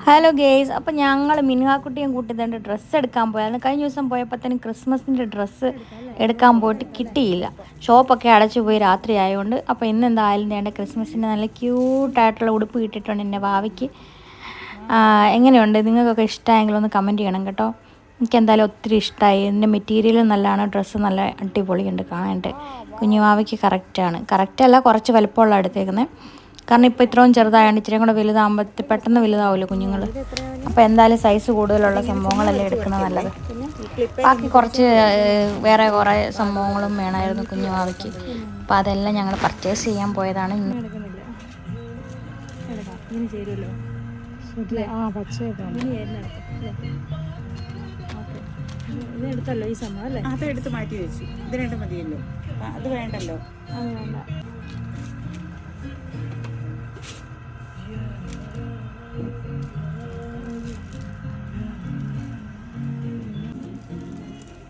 Hello guys, അപ്പോൾ ഞങ്ങൾ മിനുഹാക്കുട്ടിയും കൂട്ടി തന്നെ ഡ്രസ്സ് എടുക്കാൻ പോയായിരുന്നു. കഴിഞ്ഞ ദിവസം പോയപ്പോഴത്തേനും ക്രിസ്മസിൻ്റെ ഡ്രസ്സ് എടുക്കാൻ പോയിട്ട് കിട്ടിയില്ല. ഷോപ്പൊക്കെ അടച്ചു പോയി രാത്രി ആയതുകൊണ്ട്. അപ്പോൾ ഇന്ന് എന്തായാലും വേണ്ട ക്രിസ്മസിൻ്റെ നല്ല ക്യൂട്ടായിട്ടുള്ള ഉടുപ്പ് കിട്ടിയിട്ടുണ്ട് എൻ്റെ ഭാവിക്ക്. എങ്ങനെയുണ്ട്? നിങ്ങൾക്കൊക്കെ ഇഷ്ടമായെങ്കിൽ ഒന്ന് കമൻറ്റ് ചെയ്യണം കേട്ടോ. എനിക്കെന്തായാലും ഒത്തിരി ഇഷ്ടമായി. ഇതിൻ്റെ മെറ്റീരിയൽ നല്ലതാണ്, ഡ്രസ്സ് നല്ല അടിപൊളിയുണ്ട് കാണാനായിട്ട്. കുഞ്ഞു ഭാവിക്ക് കറക്റ്റാണ്. കറക്റ്റല്ല, കുറച്ച് വലുപ്പമുള്ള എടുത്തേക്കുന്നത്. കാരണം ഇപ്പോൾ ഇത്രയും ചെറുതായതുകൊണ്ട് ഇച്ചിരി കൂടെ വലുതാകുമ്പോൾ പെട്ടെന്ന് വലുതാവുമല്ലോ കുഞ്ഞുങ്ങൾ. അപ്പോൾ എന്തായാലും സൈസ് കൂടുതലുള്ള സംഭവങ്ങളല്ലേ എടുക്കുന്നത് നല്ലത്. ബാക്കി കുറച്ച് വേറെ കുറേ സംഭവങ്ങളും വേണമായിരുന്നു കുഞ്ഞു ഭാവിക്ക്. അപ്പോൾ അതെല്ലാം ഞങ്ങൾ പർച്ചേസ് ചെയ്യാൻ പോയതാണ്. ഇതെടുത്തല്ലോ ഈ സംഭവം അല്ലേ? അതെടുത്ത് മാറ്റി വെച്ചു. ഇതിനായിട്ട് മതിയല്ലോ, അത് വേണ്ടല്ലോ. അത് വേണ്ട.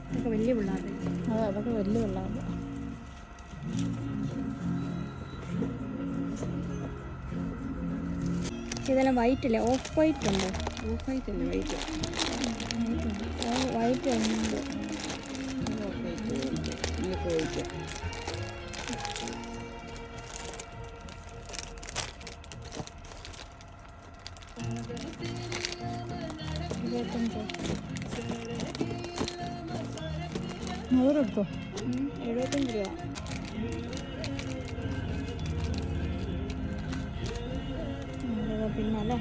അതൊക്കെ വലിയ പിള്ളേരുടെ. അതൊക്കെ വലിയ പിള്ളേരുടെ. ഇതെല്ലാം വൈറ്റ് അല്ലേ? ഓഫ് വൈറ്റ് ഉണ്ട്. ഓഫ് വൈറ്റ് അല്ലേ? വൈറ്റ് വൈറ്റ് ഉണ്ട്. എടുത്തോ. 75 രൂപ. പിന്നല്ലേ